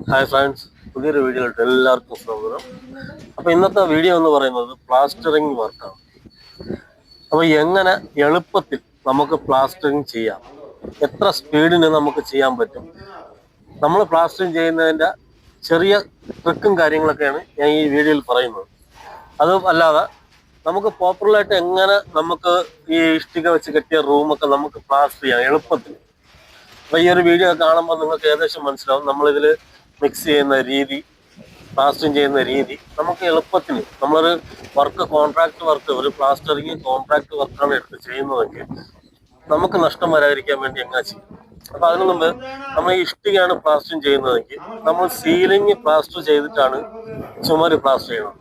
Hi friends, പുതിയൊരു വീഡിയോയിലോട്ട് എല്ലാവർക്കും സ്വാഗതം. അപ്പോൾ ഇന്നത്തെ വീഡിയോ എന്ന് പറയുന്നത് പ്ലാസ്റ്ററിങ് വർക്കാണ്. അപ്പോൾ എങ്ങനെ എളുപ്പത്തിൽ നമുക്ക് പ്ലാസ്റ്ററിങ് ചെയ്യാം, എത്ര സ്പീഡിന് നമുക്ക് ചെയ്യാൻ പറ്റും, നമ്മൾ പ്ലാസ്റ്ററിങ് ചെയ്യുന്നതിൻ്റെ ചെറിയ ട്രിക്കും കാര്യങ്ങളൊക്കെയാണ് ഞാൻ ഈ വീഡിയോയിൽ പറയുന്നത്. അതും അല്ലാതെ നമുക്ക് പോപ്പുലറായിട്ട് എങ്ങനെ നമുക്ക് ഈ ഇഷ്ടിക വെച്ച് കെട്ടിയ റൂമൊക്കെ നമുക്ക് പ്ലാസ്റ്റർ ചെയ്യാം എളുപ്പത്തിൽ. അപ്പോൾ ഈ ഒരു വീഡിയോ കാണുമ്പോൾ നിങ്ങൾക്ക് ഏകദേശം മനസ്സിലാവും നമ്മളിതിൽ മിക്സ് ചെയ്യുന്ന രീതി, പ്ലാസ്റ്ററിങ് ചെയ്യുന്ന രീതി. നമുക്ക് എളുപ്പത്തിന് നമ്മളൊരു കോൺട്രാക്ട് വർക്ക്, ഒരു പ്ലാസ്റ്ററിങ് കോൺട്രാക്ട് വർക്കാണ് എടുത്ത് ചെയ്യുന്നതെങ്കിൽ നമുക്ക് നഷ്ടം വരാതിരിക്കാൻ വേണ്ടി എങ്ങനെ ചെയ്യും. അപ്പൊ അതിനു മുമ്പ് നമ്മൾ ഈ ഇഷ്ടികയാണ് പ്ലാസ്റ്ററിങ് ചെയ്യുന്നതെങ്കിൽ നമ്മൾ സീലിംഗ് പ്ലാസ്റ്റർ ചെയ്തിട്ടാണ് ചുമര് പ്ലാസ്റ്റർ ചെയ്യണം.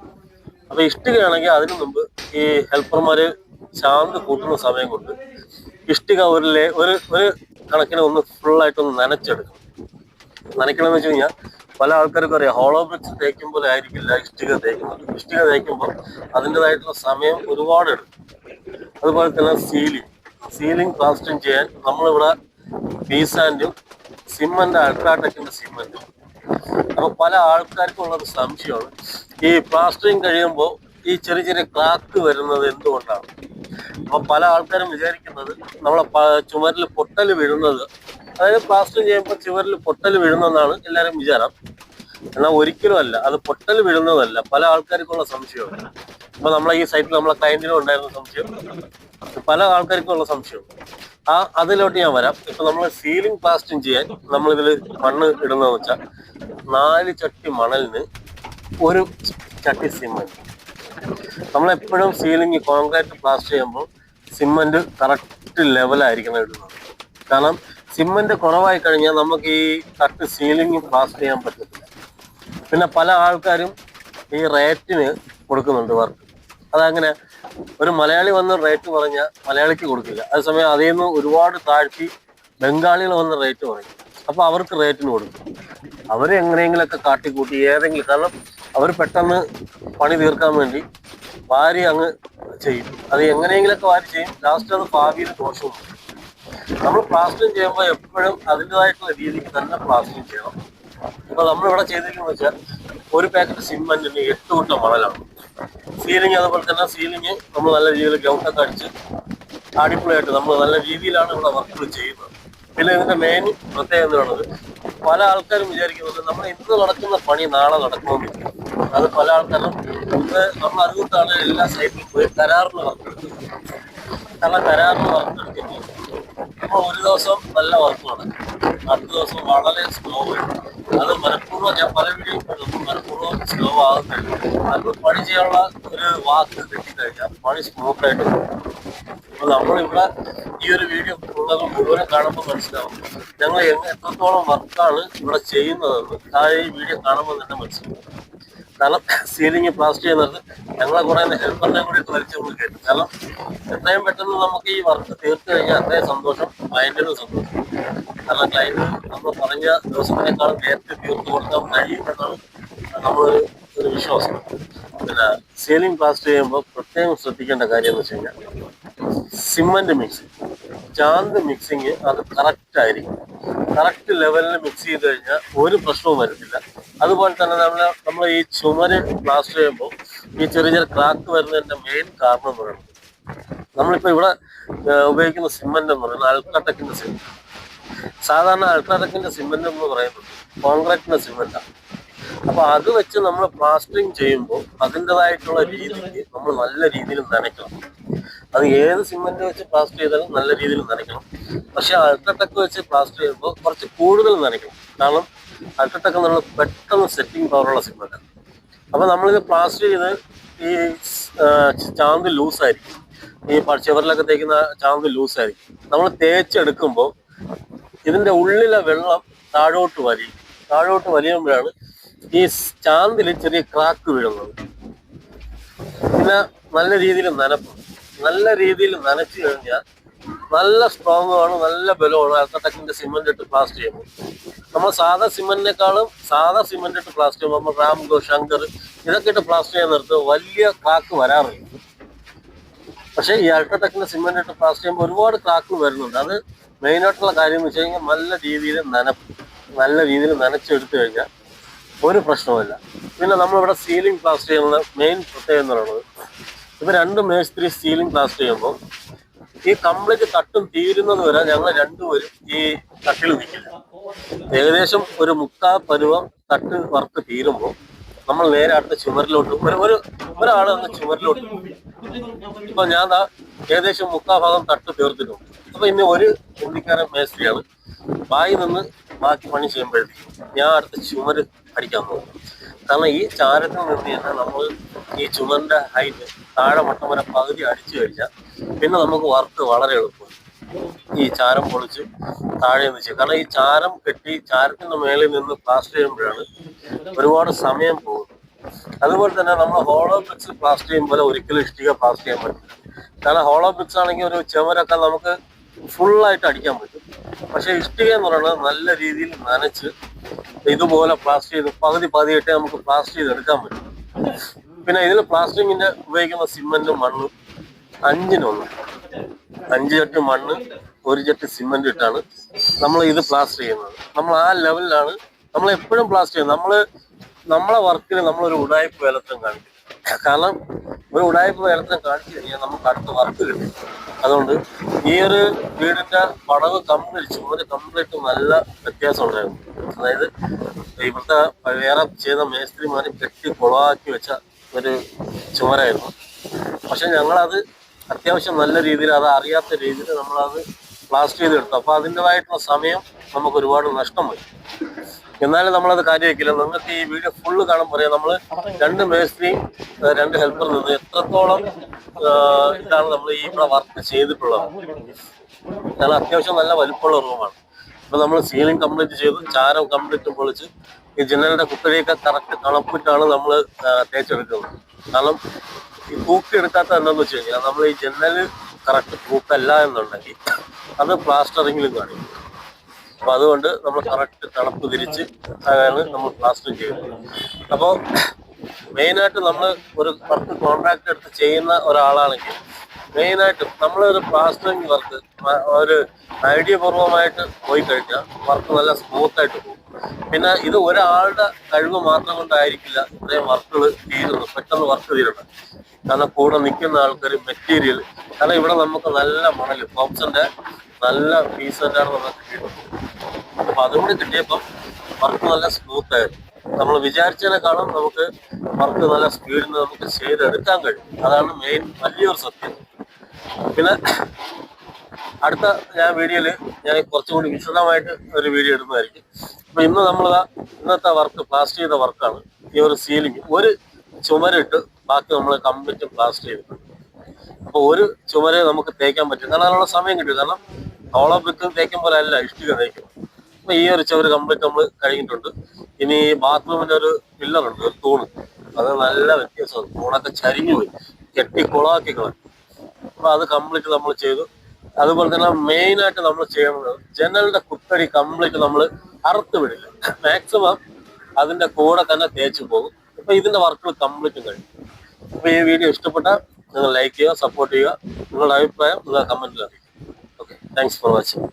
അപ്പൊ ഇഷ്ടികയാണെങ്കിൽ അതിനു മുമ്പ് ഈ ഹെൽപ്പർമാര് ശാന്ത് കൂട്ടുന്ന സമയം കൊണ്ട് ഇഷ്ടിക ഒരു കണക്കിന് ഒന്ന് ഫുള്ളായിട്ടൊന്ന് നനച്ചെടുക്കും. നനയ്ക്കണമെന്ന് വെച്ച് കഴിഞ്ഞാൽ പല ആൾക്കാർക്കും അറിയാം, ഹോളോ ബ്രിക്സ് തേക്കുമ്പോൾ ആയിരിക്കില്ല ഇഷ്ടിക തേക്കുന്നത്. ഇഷ്ടിക തേക്കുമ്പോൾ അതിൻ്റെതായിട്ടുള്ള സമയം ഒരുപാട് എടുക്കും. അതുപോലെ തന്നെ സീലിംഗ് പ്ലാസ്റ്ററിങ് ചെയ്യാൻ നമ്മളിവിടെ ബീസാൻഡും സിമന്റ്, അൾട്രാടെക്കിന്റെ സിമന്റും. അപ്പൊ പല ആൾക്കാർക്കും ഉള്ളൊരു സംശയമാണ്, ഈ പ്ലാസ്റ്ററിങ് കഴിയുമ്പോൾ ഈ ചെറിയ ചെറിയ ക്രാക്ക് വരുന്നത് എന്തുകൊണ്ടാണ്. അപ്പൊ പല ആൾക്കാരും വിചാരിക്കുന്നത് നമ്മളെ ചുമരിൽ പൊട്ടൽ വീഴുന്നത്, അതായത് പ്ലാസ്റ്ററിങ് ചെയ്യുമ്പോൾ ചുമരിൽ പൊട്ടൽ വീഴുന്നതെന്നാണ് എല്ലാവരും വിചാരം. എന്നാൽ ഒരിക്കലും അല്ല, അത് പൊട്ടൽ വീഴുന്നതല്ല. പല ആൾക്കാർക്കുള്ള സംശയമാണ്. അപ്പൊ നമ്മളെ ഈ സൈറ്റിൽ നമ്മളെ ക്ലയന്റിനും ഉണ്ടായിരുന്ന സംശയം, പല ആൾക്കാർക്കുള്ള സംശയം. അതിലോട്ട് ഞാൻ വരാം. ഇപ്പൊ നമ്മൾ സീലിംഗ് പ്ലാസ്റ്ററിങ് ചെയ്യാൻ നമ്മളിതിൽ മണ്ണ് ഇടുന്നതെന്ന് വെച്ചാൽ 4 ചട്ടി മണലിന് 1 ചട്ടി സിമന്റ്. നമ്മളെപ്പോഴും സീലിംഗ് കോൺക്രീറ്റ് പ്ലാസ്റ്റർ ചെയ്യുമ്പോൾ സിമന്റ് കറക്റ്റ് ലെവലായിരിക്കണം ഇടുന്നത്. കാരണം സിമന്റ് കുറവായി കഴിഞ്ഞാൽ നമുക്ക് ഈ കറക്റ്റ് സീലിംഗ് പ്ലാസ്റ്റർ ചെയ്യാൻ പറ്റത്തില്ല. പിന്നെ പല ആൾക്കാരും ഈ റേറ്റിന് കൊടുക്കുന്നുണ്ട് വർക്ക്. അതങ്ങനെ ഒരു മലയാളി വന്ന് റേറ്റ് പറഞ്ഞാൽ മലയാളിക്ക് കൊടുക്കില്ല. അതേസമയം അതിൽ നിന്ന് ഒരുപാട് താഴ്ത്തി ബംഗാളികൾ വന്ന് റേറ്റ് പറയും. അപ്പൊ അവർക്ക് റേറ്റിന് കൊടുക്കും. അവർ എങ്ങനെയെങ്കിലൊക്കെ കാട്ടിക്കൂട്ടി ഏതെങ്കിലും, കാരണം അവർ പെട്ടെന്ന് പണി തീർക്കാൻ വേണ്ടി വാരി അങ്ങ് ചെയ്യും. അത് എങ്ങനെയെങ്കിലൊക്കെ വാരി ചെയ്യും. ലാസ്റ്റ് അത് ഭാവിയിൽ ദോഷവും. നമ്മൾ പ്ലാസ്റ്ററിങ് ചെയ്യുമ്പോൾ എപ്പോഴും അതിൻ്റെതായിട്ടുള്ള രീതിക്ക് തന്നെ പ്ലാസ്റ്ററിങ് ചെയ്യണം. ഇപ്പൊ നമ്മളിവിടെ ചെയ്തിരിക്കുന്നത് വെച്ചാൽ ഒരു പാക്കറ്റ് സിമന്റിന് 8 കൂട്ടം മണലാണ്. സീലിംഗ് അതുപോലെ തന്നെ സീലിംഗ് നമ്മൾ നല്ല രീതിയിൽ ഗ്രൗണ്ടൊക്കെ അടിച്ച് അടിപൊളിയായിട്ട് നമ്മൾ നല്ല രീതിയിലാണ് ഇവിടെ വർക്കുകൾ ചെയ്യുന്നത്. പിന്നെ ഇതിന്റെ മെയിൻ പ്രത്യേകത എന്താണത്, പല ആൾക്കാരും വിചാരിക്കുന്നത് നമ്മൾ ഇന്ന് നടക്കുന്ന പണി നാളെ നടക്കണമെന്നില്ല. അത് പല ആൾക്കാരും നമ്മൾ അതുകൊണ്ടാണ് എല്ലാ സൈറ്റിലും പോയി കരാറിന് വർക്ക് എടുക്കുന്നത്. കാരണം കരാറിന് വർക്ക് എടുക്കുമ്പോൾ അപ്പോൾ ഒരു ദിവസം നല്ല വർക്ക് നടക്കും, അടുത്ത ദിവസം വളരെ സ്ലോ വരും. അത് മനഃപൂർവ്വം, ഞാൻ പല വീഡിയോ മനഃപൂർവ്വം സ്ലോ ആകുന്നുണ്ട്. അത് പണി ചെയ്യാനുള്ള ഒരു വാക്ക് കിട്ടിക്കഴിഞ്ഞാൽ പണി സ്മൂത്തായിട്ട് പോകും. അപ്പൊ നമ്മളിവിടെ ഈ ഒരു വീഡിയോ മുഴുവൻ കാണുമ്പോൾ മനസ്സിലാവും ഞങ്ങൾ എത്രത്തോളം വർക്കാണ് ഇവിടെ ചെയ്യുന്നതെന്ന്. താഴെ ഈ വീഡിയോ കാണുമ്പോൾ തന്നെ മനസ്സിലാവും. കാരണം സീലിംഗ് പ്ലാസ്റ്റർ ചെയ്യുന്നത് ഞങ്ങളെ കുറെ ഹെൽപ്പറിനെ കൂടി വലിച്ചു കൊണ്ട് കയറ്റും. കാരണം എത്രയും പെട്ടെന്ന് നമുക്ക് ഈ വർക്ക് തീർത്തു കഴിഞ്ഞാൽ അത്രയും സന്തോഷം, ക്ലയന്റിനും സന്തോഷം. കാരണം ക്ലയന്റ് നമ്മൾ പറഞ്ഞ ദിവസത്തിനേക്കാളും നേരത്തെ തീർത്തു കൊടുക്കാൻ കഴിയുമെന്നാണ് നമ്മളൊരു വിശ്വാസം. പിന്നെ സീലിംഗ് പ്ലാസ്റ്റർ ചെയ്യുമ്പോൾ പ്രത്യേകം ശ്രദ്ധിക്കേണ്ട കാര്യം എന്ന് വെച്ച് കഴിഞ്ഞാൽ സിമന്റ് മിക്സിങ്, ചാന്ത് മിക്സിങ് അത് കറക്റ്റ് ആയിരിക്കും. കറക്റ്റ് ലെവലിൽ മിക്സ് ചെയ്ത് കഴിഞ്ഞാൽ ഒരു പ്രശ്നവും വരുന്നില്ല. അതുപോലെ തന്നെ നമ്മൾ ഈ ചുമര് പ്ലാസ്റ്റർ ചെയ്യുമ്പോൾ ഈ ചെറിയ ചെറിയ ക്രാക്ക് വരുന്നതിന്റെ മെയിൻ കാരണം എന്ന് പറയുന്നത്, നമ്മളിപ്പോൾ ഇവിടെ ഉപയോഗിക്കുന്ന സിമന്റ് എന്ന് പറയുന്നത് അൾട്രാടെക്കിന്റെ സിമന്റ്. സാധാരണ അൾട്രാടെക്കിന്റെ സിമന്റ് എന്ന് പറയുന്നത് കോൺക്രീറ്റിന്റെ സിമന്റാണ്. അപ്പൊ അത് വെച്ച് നമ്മൾ പ്ലാസ്റ്ററിങ് ചെയ്യുമ്പോൾ അതിൻ്റെതായിട്ടുള്ള രീതിക്ക് നമ്മൾ നല്ല രീതിയിൽ നനയ്ക്കണം. അത് ഏത് സിമന്റ് വെച്ച് പ്ലാസ്റ്റർ ചെയ്താലും നല്ല രീതിയിൽ നനയ്ക്കണം. പക്ഷെ അൾട്രാടെക് വെച്ച് പ്ലാസ്റ്റർ ചെയ്യുമ്പോൾ കുറച്ച് കൂടുതൽ നനയ്ക്കണം. കാരണം അൾട്രാടെക് എന്നുള്ള പെട്ടെന്ന് സെറ്റിംഗ് പവറുള്ള സിമന്റാണ്. അപ്പൊ നമ്മളിത് പ്ലാസ്റ്റർ ചെയ്ത് ഈ ചാന്ത് ലൂസായിരിക്കും. ഈ ചുവരിലൊക്കെ തേക്കുന്ന ചാന്ത് ലൂസായിരിക്കും. നമ്മൾ തേച്ചെടുക്കുമ്പോൾ ഇതിന്റെ ഉള്ളിലെ വെള്ളം താഴോട്ട് വലിയുമ്പോഴാണ് ഈ ചാന്തിൽ ചെറിയ ക്രാക്ക് വീഴുന്നത്. പിന്നെ നല്ല രീതിയിൽ നനച്ചു കഴിഞ്ഞാൽ നല്ല സ്ട്രോങ് ആണ്, നല്ല ബലമാണ് അൾട്രാടെക്കിന്റെ സിമന്റ് ഇട്ട് പ്ലാസ്റ്റർ ചെയ്യുമ്പോൾ. നമ്മൾ സാധാ സിമന്റ് ഇട്ട് പ്ലാസ്റ്റർ ചെയ്യുമ്പോൾ നമ്മൾ റാംകോ, ശങ്കർ ഇതൊക്കെ ഇട്ട് പ്ലാസ്റ്റർ ചെയ്യുന്നിടത്ത് വലിയ ക്രാക്ക് വരാറില്ല. പക്ഷേ ഈ അൾട്രാടെക്കിന്റെ സിമന്റ് ഇട്ട് പ്ലാസ്റ്റർ ചെയ്യുമ്പോൾ ഒരുപാട് ക്രാക്ക് വരുന്നുണ്ട്. അത് മെയിനായിട്ടുള്ള കാര്യം എന്ന് വെച്ച് കഴിഞ്ഞാൽ നല്ല രീതിയിൽ നനച്ചെടുത്തു കഴിഞ്ഞാൽ ഒരു പ്രശ്നവുമില്ല. പിന്നെ നമ്മളിവിടെ സീലിംഗ് പ്ലാസ്റ്റർ ചെയ്യുന്ന മെയിൻ പ്രത്യേകത എന്ന് പറയുന്നത്, ഇപ്പൊ രണ്ട് മേസ്ത്രി സീലിംഗ് പ്ലാസ്റ്റർ ചെയ്യുമ്പോൾ ഈ കംപ്ലീറ്റ് തട്ടും തീരുന്നത് വരെ ഞങ്ങൾ രണ്ടുപേരും ഈ തട്ടിൽ നിൽക്കില്ല. ഏകദേശം ഒരു മുക്കാൽ പരുവം തട്ട് വർക്ക് തീരുമ്പോൾ നമ്മൾ നേരെ അടുത്ത ചുമരിലോട്ട് ഒരാൾ അങ്ങ് ചുമരിലോട്ട് പോകും. ഇപ്പൊ ഞാൻ ഏകദേശം മുക്കാൽ ഭാഗം തട്ട് തീർത്തിട്ടുണ്ട്. അപ്പൊ ഇനി ഒരു ഹിന്ദിക്കാരൻ മേസ്ത്രിയാണ് ബായി നിന്ന് ബാക്കി പണി ചെയ്യുമ്പോഴത്തേക്കും ഞാൻ അടുത്ത ചുമര് അടിക്കാൻ പോകും. കാരണം ഈ ചാരത്തിൽ നിന്ന് തന്നെ നമ്മൾ ഈ ചുമരിന്റെ ഹൈറ്റ് താഴെ മട്ടം വരെ പകുതി അടിച്ചു കഴിഞ്ഞാൽ പിന്നെ നമുക്ക് വർക്ക് വളരെ എളുപ്പമാണ്. ഈ ചാരം പൊളിച്ച് താഴെ നിന്ന് ചെയ്യും. കാരണം ഈ ചാരം കെട്ടി ചാരത്തിന്റെ മേളിൽ നിന്ന് പ്ലാസ്റ്റർ ചെയ്യുമ്പോഴാണ് ഒരുപാട് സമയം പോകുന്നത്. അതുപോലെ തന്നെ നമ്മൾ ഹോളോ ബ്രിക്സ് പ്ലാസ്റ്റർ ചെയ്യുമ്പോൾ ഒരിക്കലും ഇഷ്ടിക പ്ലാസ്റ്റർ ചെയ്യാൻ പറ്റില്ല. കാരണം ഹോളോ ബ്രിക്സ് ആണെങ്കിൽ ഒരു ചുമരൊക്കെ നമുക്ക് ഫുള്ളായിട്ട് അടിക്കാൻ പറ്റും. പക്ഷെ ഇഷ്ടിക എന്ന് പറയുന്നത് നല്ല രീതിയിൽ നനച്ച് ഇതുപോലെ പ്ലാസ്റ്റർ ചെയ്ത് പകുതിയായിട്ടേ നമുക്ക് പ്ലാസ്റ്റർ ചെയ്ത് എടുക്കാൻ പറ്റും. പിന്നെ ഇതിൽ പ്ലാസ്റ്ററിങ്ങിന്റെ ഉപയോഗിക്കുന്ന സിമെന്റും മണ്ണും 5-1, 5 ചട്ടി മണ്ണ് 1 ചട്ടി സിമെന്റ് ഇട്ടാണ് നമ്മൾ ഇത് പ്ലാസ്റ്റർ ചെയ്യുന്നത്. നമ്മൾ ആ ലെവലിലാണ് നമ്മൾ എപ്പോഴും പ്ലാസ്റ്റർ ചെയ്യുന്നത്. നമ്മളെ വർക്കിന് നമ്മളൊരു ഉടായ്പ വേലത്തം കാണിക്കും. കാരണം ഒരു ഉടായ്പ വേലത്തം കാണിച്ചു കഴിഞ്ഞാൽ നമുക്ക് അടുത്ത വർക്ക് കിട്ടും. അതുകൊണ്ട് ഈ ഒരു വീടിന്റെ പടവ് കംപ്ലീറ്റ് നല്ല വ്യത്യാസം ഉണ്ടായിരുന്നു. അതായത് ഇവിടുത്തെ വേറെ ചെയ്ത മേസ്ത്രിമാര് കെട്ടി കുളമാക്കി വെച്ച ഒരു ചുമരായിരുന്നു. പക്ഷെ ഞങ്ങളത് അത്യാവശ്യം നല്ല രീതിയിൽ, അത് അറിയാത്ത രീതിയിൽ നമ്മളത് പ്ലാസ്റ്റർ ചെയ്തെടുത്തു. അപ്പൊ അതിൻ്റെതായിട്ടുള്ള സമയം നമുക്ക് ഒരുപാട് നഷ്ടം വരും. എന്നാലും നമ്മളത് കാര്യം വയ്ക്കില്ല. നിങ്ങൾക്ക് ഈ വീഡിയോ ഫുള്ള് കാണുമ്പോൾ പറയാം, നമ്മൾ 2 മേസ്ത്രിയും 2 ഹെൽപ്പർ നിന്ന് എത്രത്തോളം ഇതാണ് നമ്മൾ ഈ ഇവിടെ വർക്ക് ചെയ്തിട്ടുള്ളത്. കാരണം അത്യാവശ്യം നല്ല വലുപ്പമുള്ള റൂമാണ്. ഇപ്പൊ നമ്മൾ സീലിംഗ് കംപ്ലീറ്റ് ചെയ്തു, ചാരം കംപ്ലീറ്റ് പൊളിച്ച് ഈ ജനലിന്റെ കുത്തടിയൊക്കെ കറക്റ്റ് കണക്കിട്ടാണ് നമ്മൾ തേച്ചെടുക്കുന്നത്. കാരണം ഈ തൂക്കിയെടുക്കാത്ത എന്താന്ന് വെച്ച് കഴിഞ്ഞാൽ നമ്മൾ ഈ ജനല് കറക്റ്റ് തൂക്കല്ല എന്നുണ്ടെങ്കിൽ അത് പ്ലാസ്റ്ററിങ്ങിലും കാണിക്കും. അപ്പൊ അതുകൊണ്ട് നമ്മൾ കറക്റ്റ് തണുപ്പ് തിരിച്ച് ആണ് നമ്മൾ പ്ലാസ്റ്ററിങ് ചെയ്യുന്നത്. അപ്പോൾ മെയിനായിട്ട് നമ്മൾ ഒരു വർക്ക് കോൺട്രാക്ട് എടുത്ത് ചെയ്യുന്ന ഒരാളാണെങ്കിൽ മെയിനായിട്ട് നമ്മളൊരു പ്ലാസ്റ്ററിങ് വർക്ക് ഒരു ഐഡിയപൂർവമായിട്ട് പോയി കഴിഞ്ഞാൽ വർക്ക് നല്ല സ്മൂത്തായിട്ട് പോകും. പിന്നെ ഇത് ഒരാളുടെ കഴിവ് മാത്രം കൊണ്ടായിരിക്കില്ല ഇത്രയും വർക്കുകൾ തീരുന്നത്, പെട്ടെന്ന് വർക്ക് തീരണം. കാരണം കൂടെ നിൽക്കുന്ന ആൾക്കാർ, മെറ്റീരിയൽ, കാരണം ഇവിടെ നമുക്ക് നല്ല മണൽ കോപ്സിന്റെ നല്ല പീസ് തന്നെയാണ് നമുക്ക് കിട്ടുന്നത്. അപ്പൊ അതുകൂടി കിട്ടിയപ്പം വർക്ക് നല്ല സ്മൂത്ത് ആയിരുന്നു. നമ്മൾ വിചാരിച്ചതിനേക്കാളും നമുക്ക് വർക്ക് നല്ല സ്പീഡിൽ നമുക്ക് ചെയ്തെടുക്കാൻ കഴിയും. അതാണ് മെയിൻ വലിയൊരു സത്യം. പിന്നെ അടുത്ത വീഡിയോയിൽ ഞാൻ കുറച്ചുകൂടി വിശദമായിട്ട് ഒരു വീഡിയോ ഇടുന്നതായിരിക്കും. അപ്പൊ ഇന്നത്തെ വർക്ക് പ്ലാസ്റ്റർ ചെയ്ത വർക്കാണ്. ഈ ഒരു സീലിംഗ് ഒരു ചുമരിട്ട് ബാക്കി നമ്മൾ കംപ്ലീറ്റ് പ്ലാസ്റ്റർ ചെയ്തിട്ടുണ്ട്. അപ്പൊ ഒരു ചുമരെ നമുക്ക് തേക്കാൻ പറ്റും. കാരണം അതിനുള്ള സമയം കിട്ടും. കാരണം ഹോളോ ബ്രിക്ക് തേക്കും പോലെ അല്ല ഇഷ്ടിക തേക്കും. അപ്പൊ ഈ ഒരു ചുമര് കംപ്ലീറ്റ് നമ്മൾ കഴിഞ്ഞിട്ടുണ്ട്. ഇനി ബാത്റൂമിന്റെ ഒരു പില്ലറുണ്ട്, ഒരു തൂണ്, അത് നല്ല വ്യത്യാസമാണ്. തൂണൊക്കെ ചരിഞ്ഞു പോയി, കെട്ടി കുളമാക്കി കളഞ്ഞു. അപ്പൊ അത് കംപ്ലീറ്റ് നമ്മൾ ചെയ്തു. അതുപോലെ തന്നെ മെയിനായിട്ട് നമ്മൾ ചെയ്യുന്നത് ജനലിന്റെ കുത്തടി കംപ്ലീറ്റ് നമ്മൾ അറുത്ത് വിടില്ല. മാക്സിമം അതിന്റെ കൂടെ തന്നെ തേച്ച് പോകും. അപ്പൊ ഇതിന്റെ വർക്കുകൾ കംപ്ലീറ്റ് കഴിയും. അപ്പൊ ഈ വീഡിയോ ഇഷ്ടപ്പെട്ടാൽ നിങ്ങൾ ലൈക്ക് ചെയ്യുക, സപ്പോർട്ട് ചെയ്യുക. നിങ്ങളുടെ അഭിപ്രായം നിങ്ങൾ കമന്റിൽ അറിയിക്കുക. Okay, thanks for watching.